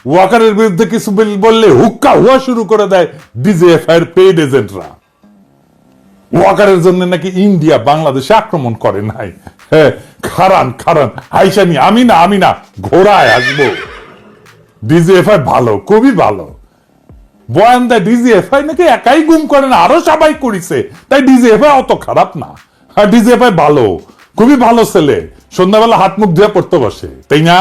ওয়াকারের বিরুদ্ধে কিছু বললে হুক্কা হুয়া শুরু করে দেয় ডিজিএফআই এর পেইড এজেন্টরা। ওয়াকারের জন্য নাকি ইন্ডিয়া বাংলাদেশে আক্রমণ করে নাই। হ্যাঁ, খারান হাইসানি, আমি না ঘোড়ায় আসবো। ডিজিএফআই ভালো, খুবই ভালো। বয়ান দেয় ডিজিএফআই নাকি একাই গুম করে না, আরো সবাই করেছে, তাই ডিজিএফআই অত খারাপ না। হ্যাঁ, ডিজিএফআই ভালো, খুবই ভালো ছেলে। সন্ধ্যাবেলা হাত মুখ ধুয়ে পড়তে বসে, তাই না?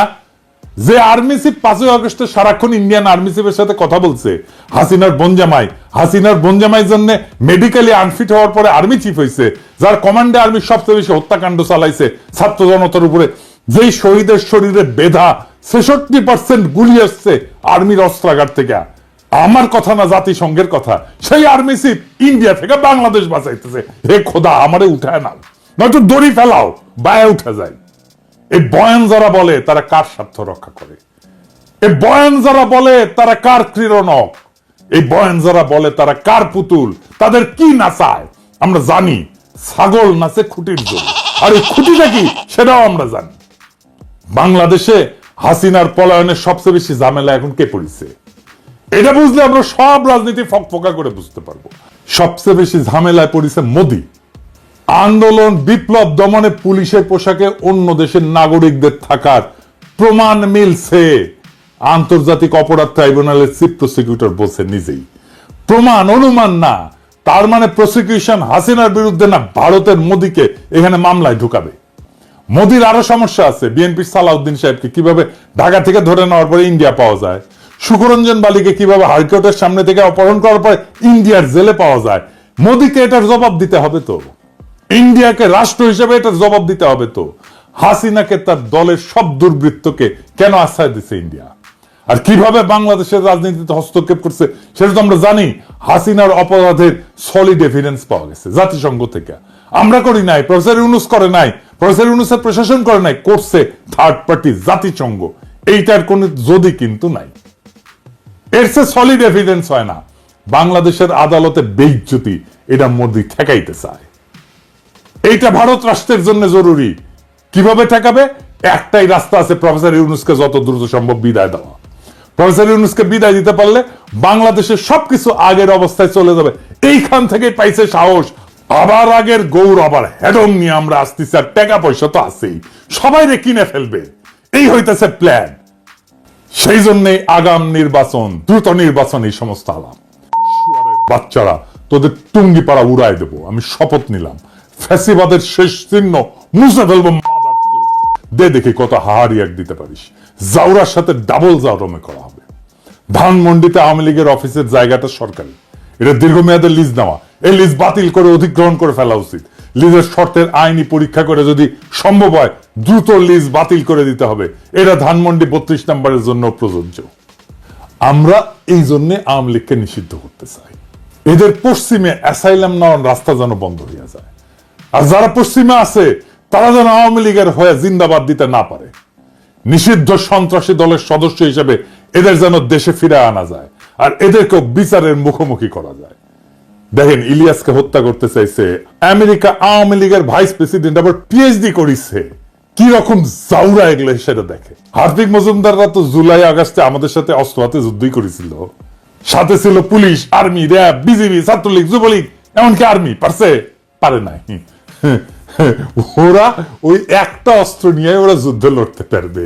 যে আর্মি চিফ 5ই আগস্টে সারাক্ষণ ইন্ডিয়ান আর্মি চিফের সাথে কথা বলছে, হাসিনার বনজামাই জন্য মেডিকেলি আনফিট হওয়ার পরে আর্মি চিফ হয়েছে, যার কমান্ডে আর্মি সবচেয়ে বেশি হত্যাকাণ্ড চালাইছে ছাত্র জনতার উপরে, যেই শহীদের শরীরে বেধা 66% গুলি আসছে আর্মির অস্ত্রাগার থেকে। আমার কথা না, জাতিসংঘের কথা। সেই আর্মি চিফ ইন্ডিয়া থেকে বাংলাদেশ বাঁচাইতেছে। হে খোদা, আমারে উঠায় না, নয়তো দড়ি ফেলাও, বায়ে উঠে যায়। এই বয়ান যারা বলে তারা কার স্বার্থ রক্ষা করে? এই বয়ান যারা বলে তারা কার ক্রীড়নক? এই বয়ান যারা বলে তারা কার পুতুল? তাদের কি নাচায় আমরা জানি। ছাগল নাচে খুঁটির জন্য, আর এই খুঁটিটা কি সেটাও আমরা জানি। বাংলাদেশে হাসিনার পলায়নের সবচেয়ে বেশি ঝামেলা এখন কে পড়েছে? এটা বুঝলে আমরা সব রাজনীতি ফকফকা করে বুঝতে পারবো। সবচেয়ে বেশি ঝামেলায় পড়েছে মোদি। আন্দোলন বিপ্লব দমনে পুলিশের পোশাকে অন্য দেশের নাগরিকদের থাকার প্রমাণ মিলছে। আন্তর্জাতিক অপরাধ ট্রাইব্যুনালের চিফ প্রসিকিউটর বলছে নিজেই, প্রমাণ, অনুমান না। তার মানে প্রসিকিউশন হাসিনার বিরুদ্ধে না, ভারতের মোদিকে এখানে মামলায় ঢুকাবে। মোদির আরো সমস্যা আছে। বিএনপির সালাউদ্দিন সাহেবকে কিভাবে ঢাকা থেকে ধরে নেওয়ার পরে ইন্ডিয়া পাওয়া যায়, সুকরঞ্জন বালিকে কিভাবে হাইকোর্টের সামনে থেকে অপহরণ করার পরে ইন্ডিয়ার জেলে পাওয়া যায়। মোদিকে এটার জবাব দিতে হবে তো, ইন্ডিয়াকে রাষ্ট্র হিসেবে এটার জবাব দিতে হবে তো। হাসিনাকে তার দলের সব দুর্বৃত্তকে কেন আশ্রয় দিচ্ছে ইন্ডিয়া? আর কিভাবে বাংলাদেশের রাজনীতিতে হস্তক্ষেপ করছে সেটা তো আমরা জানি। হাসিনার অপরাধের সলিড এভিডেন্স পাওয়া গেছে জাতিসংঘ থেকে। আমরা করি নাই, প্রফেসর ইউনূস করে নাই, প্রফেসর ইউনূসের প্রশাসন করে নাই, করছে থার্ড পার্টি জাতিসংঘ। এইটার কোন যদি কিন্তু নাই, এর সে সলিড এভিডেন্স হয় না। বাংলাদেশের আদালতে বেইজ্জতি এটা মোদি ঠেকাইতে চায়। এইটা ভারত রাষ্ট্রের জন্য জরুরি। কিভাবে ঠেকাবে? একটাই রাস্তা আছে, প্রফেসর ইউনূসকে যত দ্রুত সম্ভব বিদায় দেওয়া। প্রফেসর ইউনূসকে বিদায় দিতে পারলে বাংলাদেশের সবকিছু আগের অবস্থায় চলে যাবে। এইখান থেকে পাইছে সাহস, আবার আগের গৌর, আবার হেডম নিয়ে আমরা আসতেছি। আর টাকা পয়সা তো আছেই, সবাই রে কিনে ফেলবে, এই হইতেছে প্ল্যান। সেই জন্যই আগাম নির্বাচন, দ্রুত নির্বাচন, এই সমস্ত আলাপ। বাচ্চারা, তোদের টুঙ্গি পাড়া উড়াই দেবো, আমি শপথ নিলাম। ফ্যাসিবাদের শেষ চিহ্ন মুছে ফেলবো। দে দেখি কত হাহারিয়াক দিতে পারিস। জাউরার সাথে ডাবল জাউরমে করা হবে। ধানমন্ডিতে আওয়ামী লীগের অফিসের জায়গাটা সরকারি, এটা দীর্ঘমেয়াদের লিজ নেওয়া। এই লিজ বাতিল করে অধিগ্রহণ করে ফেলা উচিত। লিজের শর্তের আইনি পরীক্ষা করে যদি সম্ভব হয় দ্রুত লিজ বাতিল করে দিতে হবে। এটা ধানমন্ডি 32 নম্বরের জন্য প্রযোজ্য। আমরা এই জন্য আওয়ামী লীগকে নিষিদ্ধ করতে চাই। এদের পশ্চিমে অ্যাসাইলাম নেওয়ার রাস্তা যেন বন্ধ হয়ে যায়। আর যারা পশ্চিমে আছে তারা যেন আওয়ামী লীগের হয়ে জিন্দাবাদ দিতে না পারে। নিষিদ্ধ সন্ত্রাসী দলের সদস্য হিসেবে এদের যেন দেশে ফিরে আনা যায়, আর এদেরকেও বিচারের মুখোমুখি করা যায়। দেখেন, ইলিয়াসকে হত্যা করতে চাইছে আমেরিকা, আওয়ামী লীগের ভাইস প্রেসিডেন্ট আবার পিএইচডি করেছে। কি রকম জাউরা এগুলো সেটা দেখে। হার্দিক মজুমদাররা তো জুলাই আগস্টে আমাদের সাথে অস্ত্র হাতে যুদ্ধই করেছিল। সাথে ছিল police, army, RAB, BGB, Chhatra League, Jubo League, এমনকি আর্মি। পারে নাই। ওরা ওই একটা অস্ত্র নিয়ে ওরা যুদ্ধ লড়তে পারবে।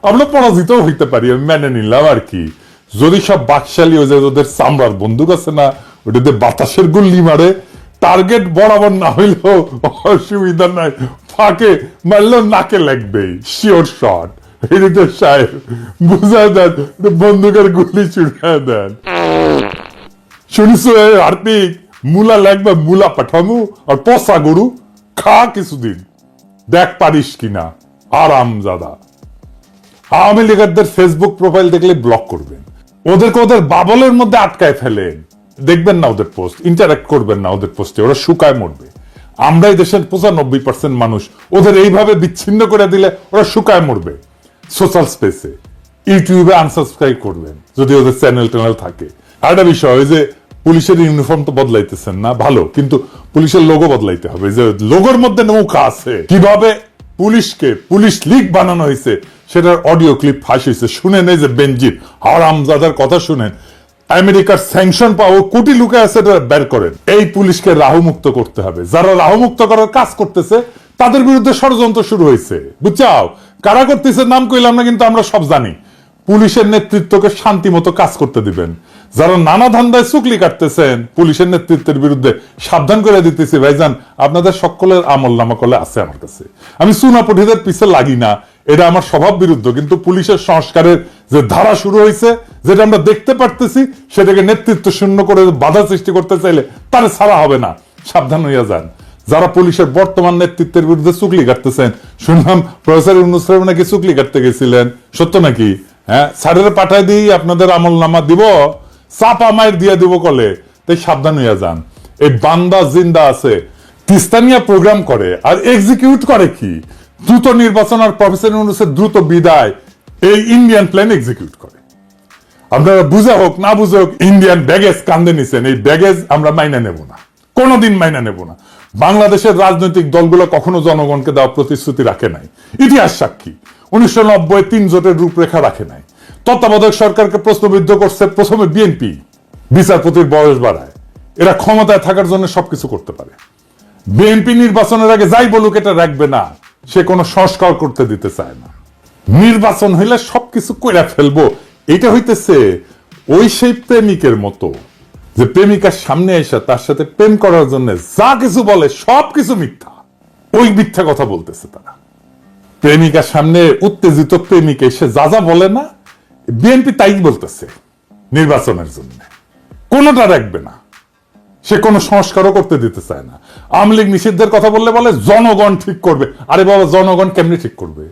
আমরা পরাজিত হইতে পারি, আমি মেনে নিলাম আর কি। যদি সব বাকশালী হয়ে যায়, ওদের চামড়ার বন্দুক আছে না, ওটাতে বাতাসের গুল্লি মারে, টার্গেট বরাবর না হইলেও অসুবিধা নাই, ফাঁকে মারলেও নাকে লাগবে, শিওর শট। হৃদয় সাহেব বুঝা দেন, বন্দুকের গুলি ছুড়ে দেন। শুনিস হার্দিক, মুলা লাগবে, মুলা পাঠামু আর পচা গরু খা কিছুদিন, দেখ পারিস কিনা। আরাম জাদা। আওয়ামী লীগারদের ফেসবুক প্রোফাইল দেখলে ব্লক করবেন, ওদেরকে ওদের বাবলের মধ্যে আটকায় ফেলেন। দেখবেন না ওদের পোস্ট, ইন্টারাক্ট করবেন না ওদের পোস্টে, ওরা শুকায় মরবে। আমরাই দেশের 95% মানুষ, ওদের এইভাবে বিচ্ছিন্ন করে দিলে ওরা শুকায় মরবে। সোশ্যাল স্পেসে, ইউটিউবে আনসাবস্ক্রাইব করবেন যদি ওদের চ্যানেল ট্যানেল থাকে। আর একটা বিষয়, ওই যে পুলিশের ইউনিফর্ম তো বদলাইতেছেন না, ভালো, কিন্তু পুলিশের লোগো বদলাইতে হবে। যে লোগোর মধ্যে নৌকা আছে, কিভাবে পুলিশকে পুলিশ লীগ বানানো হয়েছে সেটার অডিও ক্লিপ ফাঁস হয়েছে, শুনেন এই যে বেনজির হারামজাদার কথা শুনেন। আমেরিকার স্যাংশন পাওয়া কোটি লোকে আছে, এটা বের করেন। এই পুলিশকে রাহুমুক্ত করতে হবে। যারা রাহুমুক্ত করার কাজ করতেছে তাদের বিরুদ্ধে ষড়যন্ত্র শুরু হয়েছে, বুঝছাও? কারা করতেছে নাম কইলাম না, কিন্তু আমরা সব জানি। পুলিশের নেতৃত্বকে শান্তি মতো কাজ করতে দিবেন। যারা নানা ধান্দায় চুকলি কাটতেছেন পুলিশের নেতৃত্বের বিরুদ্ধে, সাবধান করে দিতেছি ভাইজান, আপনাদের সকলের আমল নামা করলে আছে আমার কাছে। আমি চুনাপুটিদের পিছে লাগি না, এটা আমার স্বভাব বিরুদ্ধ, কিন্তু পুলিশের সংস্কারের যে ধারা শুরু হয়েছে, যেটা আমরা দেখতে পারতেছি, সেটাকে নেতৃত্ব শূন্য করে বাধা সৃষ্টি করতে চাইলে তারা ছাড়া হবে না। সাবধান হইয়া যান যারা পুলিশের বর্তমান নেতৃত্বের বিরুদ্ধে চুকলি কাটতেছেন। শুনলাম প্রফেসর ইউনূস সাহেব নাকি চুকলি কাটতে গেছিলেন, সত্য নাকি? হ্যাঁ, স্যারের পাঠায় দিয়ে আপনাদের আমল নামা দিব, চাপা মায়ের দিয়ে দিব কলে। তাই সাবধান হইয়া যান। এই বান্দা জিন্দা আছে, তিস্তানিয়া প্রোগ্রাম করে আর এক্সিকিউট করে কি? দ্রুত নির্বাচন আর প্রফেসর ইউনূসের দ্রুত বিদায়, এই ইন্ডিয়ান প্ল্যান এক্সিকিউট করে। আপনারা বুঝে হোক না বুঝে হোক ইন্ডিয়ান ব্যাগেজ কান্দে নিছেন। এই ব্যাগেজ আমরা মাইনা নেব না, কোনোদিন মাইনা নেব না। বাংলাদেশের রাজনৈতিক দলগুলো কখনো জনগণকে দেওয়া প্রতিশ্রুতি রাখে নাই, ইতিহাস সাক্ষী। 1990 3 জোটের রূপরেখা রাখে নাই। তত্ত্বাবধায়ক সরকারকে প্রশ্নবিদ্ধ করছে প্রথমে বিএনপি, বিচারপতির বয়স বাড়ায়। এরা ক্ষমতায় থাকার জন্য সবকিছু করতে পারে। বিএনপি নির্বাচনের আগে যাই বলুক এটা রাখবে না, সে কোনো সংস্কার করতে দিতে চায় না। নির্বাচন হইলে সবকিছু কইরা ফেলবো, এটা হইতেছে ওই সেই প্রেমিকের মতো, যে প্রেমিকার সামনে এসে তার সাথে প্রেম করার জন্য যা কিছু বলে সবকিছু মিথ্যা। ওই মিথ্যা কথা বলতেছে তারা। প্রেমিকার সামনে উত্তেজিত প্রেমিক এসে যা যা বলে না, বিএনপি তাই বলতেছে নির্বাচনের জন্য। কোনোটা রাখবে না, সে কোনো সংস্কারও করতে দিতে চায় না। আওয়ামী লীগ নিষিদ্ধের কথা বললে বলে জনগণ ঠিক করবে। আরে বাবা, জনগণ কেমনি ঠিক করবে?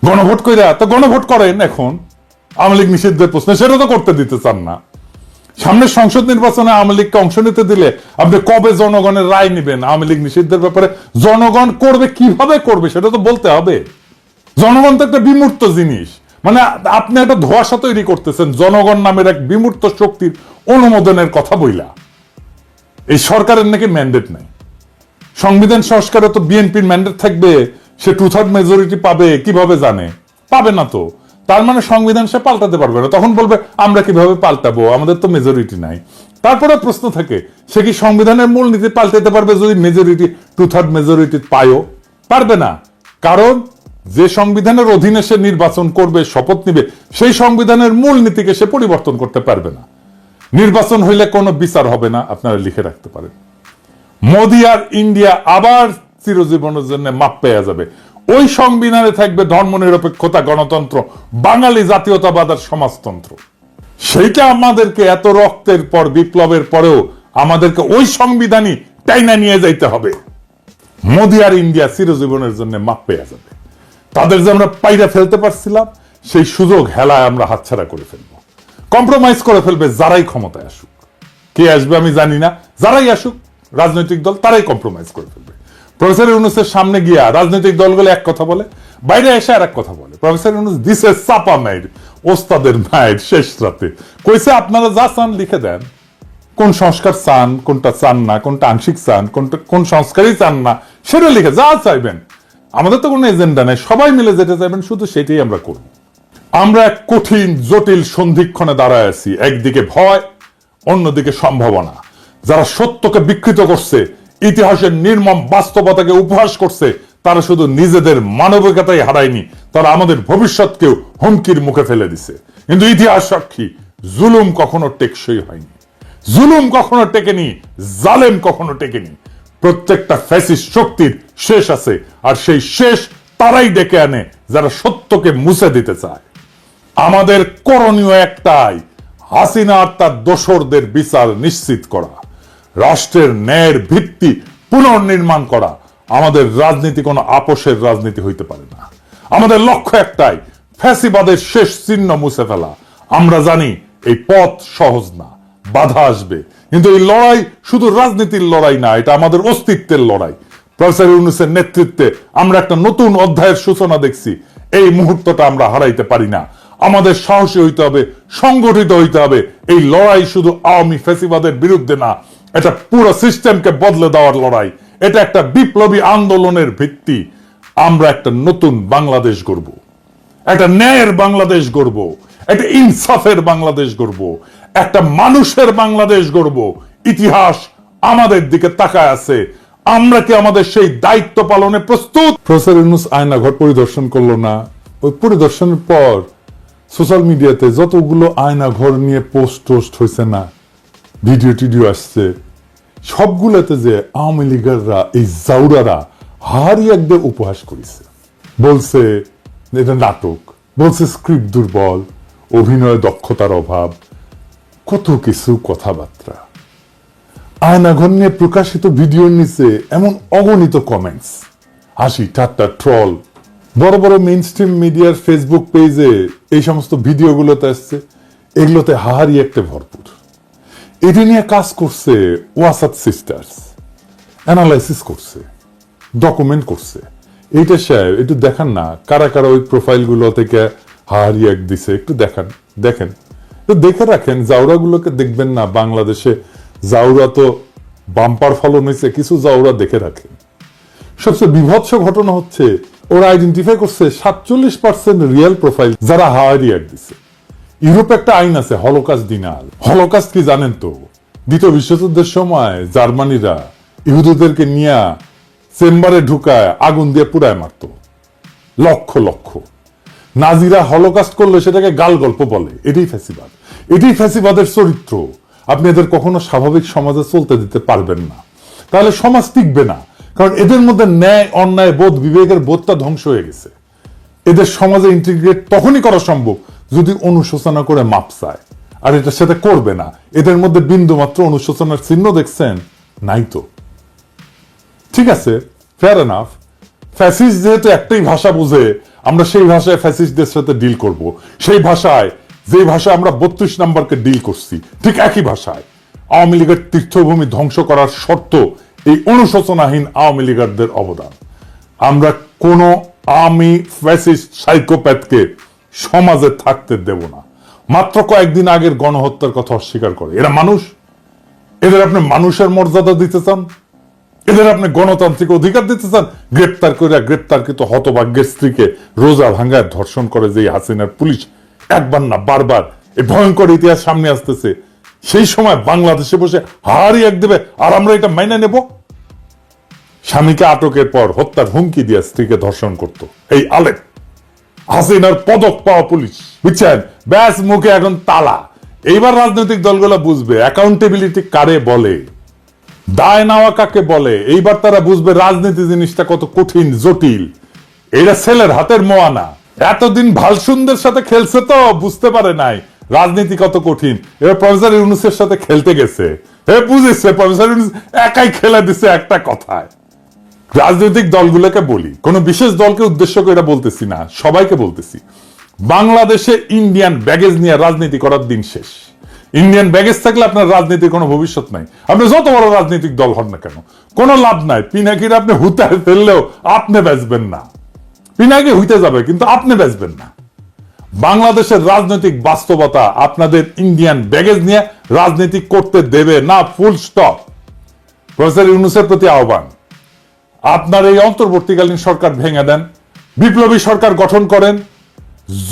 গণভোট কইরা তো গণভোট করেন এখন আওয়ামী লীগ নিষিদ্ধের প্রশ্ন, সেটা তো করতে দিতে চান না। সামনে সংসদ নির্বাচনে আওয়ামী লীগকে অংশ নিতে দিলে আপনি কবে জনগণের রায় নেবেন আওয়ামী লীগ নিষিদ্ধের ব্যাপারে? জনগণ করবে, কিভাবে করবে সেটা তো বলতে হবে। জনগণ তো একটা বিমূর্ত জিনিস, মানে আপনি একটা ধোঁয়াশা তৈরি করতেছেন জনগণ নামের এক বিমূর্ত শক্তির অনুমোদনের কথা বইলা। এই সরকারের নাকি ম্যান্ডেট নাই। সংবিধান সংস্কারে তো বিএনপির ম্যান্ডেট থাকবে, সে 2/3 মেজরিটি পাবে, কিভাবে জানে? পাবে না তো। তার মানে সংবিধান সে পাল্টাতে পারবে না। তখন বলবে আমরা কিভাবে পাল্টাবো, আমাদের তো মেজরিটি নাই। তারপরে প্রশ্ন থাকে, সে কি সংবিধানের মূলনীতি পাল্টাতে পারবে যদি মেজরিটি 2/3 মেজরিটি পায়ও? পারবে না। কারণ যে সংবিধানের অধীনে সে নির্বাচন করবে, শপথ নিবে, সেই সংবিধানের মূলনীতিকে সে পরিবর্তন করতে পারবে না। নির্বাচন হইলে কোনো বিচার হবে না, আপনারা লিখে রাখতে পারেন। মোদি আর ইন্ডিয়া আবার চিরজীবনের জন্য মাপ পেয়ে যাবে। ওই সংবিধানে থাকবে ধর্মনিরপেক্ষতা, গণতন্ত্র, বাঙালি জাতীয়তাবাদ আর সমাজতন্ত্র। সেইটা আমাদেরকে এত রক্তের পর, বিপ্লবের পরেও আমাদেরকে ওই সংবিধানই টাইনা নিয়ে যাইতে হবে। মোদি আর ইন্ডিয়া চিরজীবনের জন্য মাপ পেয়ে যাবে। তাদের যে আমরা পাইরা ফেলতে পারছিলাম, সেই সুযোগ হেলায় আমরা হাতছাড়া করে ফেলবো। কম্প্রোমাইজ করে ফেলবে যারাই ক্ষমতায় আসুক। কে আসবে আমি জানি না, যারাই আসুক রাজনৈতিক দল তারাই কম্প্রোমাইজ করে ফেলবে। প্রফেসর ইউনূসের সামনে গিয়া রাজনৈতিক দলগুলো এক কথা বলে, বাইরে এসে আর এক কথা বলে। প্রফেসর ইউনূস দিছে চাপা মাইর, ওস্তাদের মায়ের শেষ রাতে কইছে আপনারা যা চান লিখে দেন, কোন সংস্কার চান, কোনটা চান না, কোনটা আংশিক চান, কোন সংস্কারই চান না, সেটা লিখে যা চাইবেন। আমাদের তো কোনো এজেন্ডা নাই, সবাই মিলে যেটা চাইবেন শুধু সেটাই আমরা করব। আমরা এক কঠিন জটিল সন্ধিক্ষণে দাঁড়ায় আছি। একদিকে ভয়, অন্যদিকে সম্ভাবনা। যারা সত্যকে বিকৃত করছে, ইতিহাসের নির্মম বাস্তবতাকে উপহাস করছে, তারা শুধু নিজেদের মানবিকতাই হারায়নি, তারা আমাদের ভবিষ্যৎকেও হুমকির মুখে ফেলে দিছে। কিন্তু ইতিহাস সাক্ষী, জুলুম কখনো টেকসই হয়নি, জুলুম কখনো টেকেনি, জালেম কখনো টেকেনি। প্রত্যেকটা ফ্যাসিস্ট শক্তির শেষ আছে, আর সেই শেষ তারাই ডেকে আনে যারা সত্যকে মুছে দিতে চায়। আমাদের করণীয় একটাই, হাসিনা আর তার দোসরদের বিচার নিশ্চিত করা, রাষ্ট্রের ন্যায়ের ভিত্তি পুনর্নির্মাণ করা। আমাদের রাজনীতি কোনো আপোষের রাজনীতি হইতে পারে না। আমাদের লক্ষ্য একটাই, ফ্যাসিবাদের শেষ চিহ্ন মুছে ফেলা। আমরা জানি এই পথ সহজ না, বাধা আসবে, কিন্তু এই লড়াই শুধু রাজনীতির লড়াই না, এটা আমাদের অস্তিত্বের লড়াই। প্রফেসর ইউনূসের নেতৃত্বে আমরা একটা নতুন অধ্যায়ের সূচনা দেখছি। এই মুহূর্তটা আমরা হারাইতে পারি না। আমাদের সাহসী হইতে হবে, সংগঠিত হইতে হবে। এই লড়াই শুধু আওয়ামী ফ্যাসিবাদের বিরুদ্ধে না, এটা পুরো সিস্টেমকে বদলে দেওয়ার লড়াই। এটা একটা বিপ্লবী আন্দোলনের ভিত্তি। আমরা একটা নতুন বাংলাদেশ গড়ব, একটা ন্যায়ের বাংলাদেশ গড়ব, একটা ইনসাফের বাংলাদেশ গড়ব, একটা মানুষের বাংলাদেশ গড়ব। ইতিহাস আমাদের দিকে তাকায় আছে। আমরা কি আমাদের সেই দায়িত্ব পালনে প্রস্তুত? প্রফেসর ইউনূস আয়নাঘর পরিদর্শন করলো না। ওই পরিদর্শনের পর সোশ্যাল মিডিয়াতে যতগুলো আয়নাঘর নিয়ে পোস্ট হয়েছে না, ভিডিও টিডিও আসছে, সবগুলোতে যে আওয়ামী লীগাররা, এই জাউরারা হারি একদম উপহাস করেছে, বলছে এটা নাটক, বলছে স্ক্রিপ্ট দুর্বল, অভিনয় দক্ষতার অভাব, কত কিছু কথাবার্তা। আয়নাঘর নিয়ে প্রকাশিত ভিডিওর নিচে এমন অগণিত কমেন্টস, হাসি ঠাট্টা, ট্রল। বড় বড় মেইন স্ট্রিম মিডিয়ার ফেসবুক পেজে এই সমস্ত ভিডিওগুলোতে আসছে, এগুলোতে হাহারি একটা ভরপুর। এটা নিয়ে কাজ করছে ওয়াসাদ সিস্টার্স, অ্যানালাইসিস করছে, ডকুমেন্ট করছে। এইটা সাহেব একটু দেখান না, কারা কারা ওই প্রোফাইলগুলো থেকে হাহারি এক দিছে, একটু দেখেন। দেখে রাখেন, জাউরাগুলোকে দেখবেন না। বাংলাদেশে জাউরা তো বাম্পার ফলন হয়েছে, কিছু জাউরা দেখে রাখেন। সবচেয়ে বিভৎস ঘটনা হচ্ছে, ওরা আইডেন্টিফাই করছে 47% রিয়েল প্রোফাইল যারা হাওয়ারি অ্যাড দিছে। ইউরোপে একটা আইন আছে হলোকাস্ট ডিনায়াল। হলোকাস্ট কি জানেন তো? দ্বিতীয় বিশ্বযুদ্ধের সময় জার্মানিরা ইহুদিদেরকে নিয়ে চেম্বারে ঢুকায় আগুন দিয়ে পুড়ায় মারত লক্ষ লক্ষ। নাজিরা হলোকাস্ট করলে সেটাকে গাল গল্প বলে। এটাই ফ্যাসিবাদ, এটাই ফ্যাসিবাদের চরিত্র। আপনি এদের কখনো স্বাভাবিক সমাজে চলতে দিতে পারবেন না, তাহলে সমাজ টিকবে না। কারণ এদের মধ্যে ন্যায় অন্যায় বোধ, বিবেকের বোধটা ধ্বংস হয়ে গেছে। এদের সমাজে ইন্টিগ্রেট তখনই করা সম্ভব যদি অনুশোচনা করে মাপ চায়, আর এটা সেটা করবে না। এদের মধ্যে বিন্দু মাত্র অনুশোচনার চিহ্ন দেখছেন? নাই তো। ঠিক আছে, ফেয়ার এনাফ। ফ্যাসিস্ট যেহেতু একটাই ভাষা বুঝে, আমরা সেই ভাষায় ফ্যাসিস্টদের সাথে ডিল করব। সেই ভাষায়, যে ভাষায় আমরা 32 নম্বরকে ডিল করছি, ঠিক একই ভাষায় আওয়ামী লীগের তীর্থভূমি ধ্বংস করার শর্ত এই অনুশোচনাহীন আওয়ামী লীগারদের অবদান। আমরা কোন আওয়ামী ফ্যাসিস্ট সাইকোপ্যাথকে সমাজে থাকতে দেব না। মাত্র কয়েকদিন আগের গণহত্যার কথা অস্বীকার করে। এরা মানুষ? এদের আপনি মানুষের মর্যাদা দিতে চান? এদের আপনি গণতান্ত্রিক অধিকার দিতে চান? গ্রেপ্তার করে গ্রেপ্তারকৃত হতভাগ্যের স্ত্রীকে রোজা ভাঙ্গায় ধর্ষণ করে যে হাসিনার পুলিশ একবার না বারবার এই ভয়ঙ্কর ইতিহাস সামনে আসতেছে, সেই সময় বাংলাদেশে বসে হারি এক দেবে আর আমরা এটা মাইনে নেব? স্বামীকে আটকের পর হত্যার হুমকি দিয়ে স্ত্রীকে ধর্ষণ করত এই আলেপ হাসিনার পদক পাওয়া পুলিশ, বুঝছেন? ব্যাস, মুখে এখন তালা। এইবার রাজনৈতিক দলগুলো বুঝবে অ্যাকাউন্টেবিলিটি কারে বলে, দায় নেওয়া কাকে বলে। এইবার তারা বুঝবে রাজনীতি জিনিসটা কত কঠিন, জটিল। এটা ছেলের হাতের মোয়ানা। এতদিন ভালসুন্দের সাথে খেলছে তো বুঝতে পারে নাই রাজনীতি কত কঠিন। এবার প্রফেসর ইউনূসের সাথে খেলতে গেছে, বুঝেছে। প্রফেসর ইউনূস একাই খেলে দিছে একটা কথায়। রাজনৈতিক দলগুলোকে বলি, কোন বিশেষ দলকে উদ্দেশ্য করে এটা বলতেছি না, সবাইকে বলতেছি, বাংলাদেশে ইন্ডিয়ান ব্যাগেজ নিয়ে রাজনীতি করার দিন শেষ। ইন্ডিয়ান ব্যাগেজ থাকলে আপনার রাজনীতির কোনো ভবিষ্যৎ নাই। আপনি যত বড় রাজনৈতিক দল হন না কেন, কোনো লাভ নাই। পিনাকির আপনি হুতায় ফেললেও আপনি বেচবেন না। পিনাকি হইতে যাবে কিন্তু আপনি বেচবেন না। বাংলাদেশের রাজনৈতিক বাস্তবতা আপনাদের ইন্ডিয়ান ব্যাগেজ নিয়ে রাজনীতি করতে দেবে না, ফুল স্টপ। প্রফেসর ইউনূসের প্রতি আহ্বান, আপনার এই অন্তর্বর্তীকালীন সরকার ভেঙে দেন, বিপ্লবী সরকার গঠন করেন।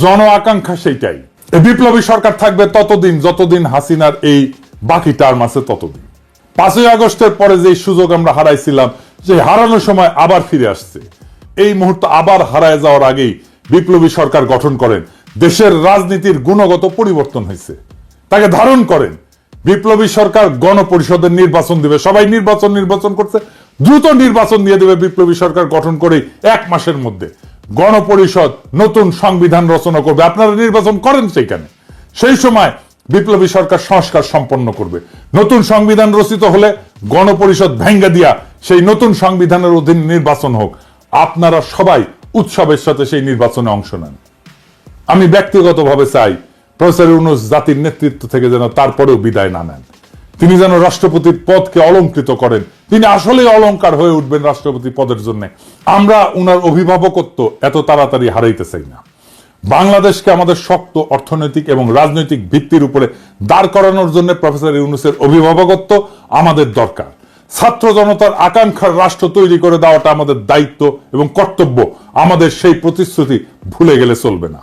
জন আকাঙ্ক্ষা সেইটাই। এই বিপ্লবী সরকার থাকবে ততদিন যতদিন হাসিনার এই বাকি টার্ম আছে ততদিন। 5ই আগস্টের পরে যে সুযোগ আমরা হারাইছিলাম, যে হারানোর সময় আবার ফিরে আসছে। এই মুহূর্তে আবার হারায় যাওয়ার আগেই বিপ্লবী সরকার গঠন করেন। দেশের রাজনীতির গুণগত পরিবর্তন হয়েছে, তাকে ধারণ করেন। বিপ্লবী সরকার গণপরিষদের নির্বাচন দিবে, সবাই নির্বাচন করছে, দ্রুত নির্বাচন দিয়ে দেবে। বিপ্লবী সরকার গঠন করে 1 মাসের মধ্যে গণপরিষদ নতুন সংবিধান রচনা করবে। আপনারা নির্বাচন করেন সেইখানে। সেই সময় বিপ্লবী সরকার সংস্কার সম্পন্ন করবে। নতুন সংবিধান রচিত হলে গণপরিষদ ভেঙ্গে দিয়া সেই নতুন সংবিধানের অধীন নির্বাচন হোক। আপনারা সবাই উৎসবের সাথে সেই নির্বাচনে অংশ নেন। আমি ব্যক্তিগতভাবে চাই প্রফেসর ইউনূস জাতির নেতৃত্ব থেকে যেন তারপরেও বিদায় না নেন। তিনি যেন রাষ্ট্রপতির পদকে অলংকৃত করেন। তিনি আসলে অলংকার হয়ে উঠবেন রাষ্ট্রপতি পদের জন্য। আমরা উনার অভিভাবকত্ব এত তাড়াতাড়ি হারাইতে চাই না। বাংলাদেশকে আমাদের শক্ত অর্থনৈতিক এবং রাজনৈতিক ভিত্তির উপরে দাঁড় করানোর জন্য প্রফেসর ইউনূসের অভিভাবকত্ব আমাদের দরকার। ছাত্র জনতার আকাঙ্ক্ষার রাষ্ট্র তৈরি করে দেওয়াটা আমাদের দায়িত্ব এবং কর্তব্য। আমাদের সেই প্রতিশ্রুতি ভুলে গেলে চলবে না।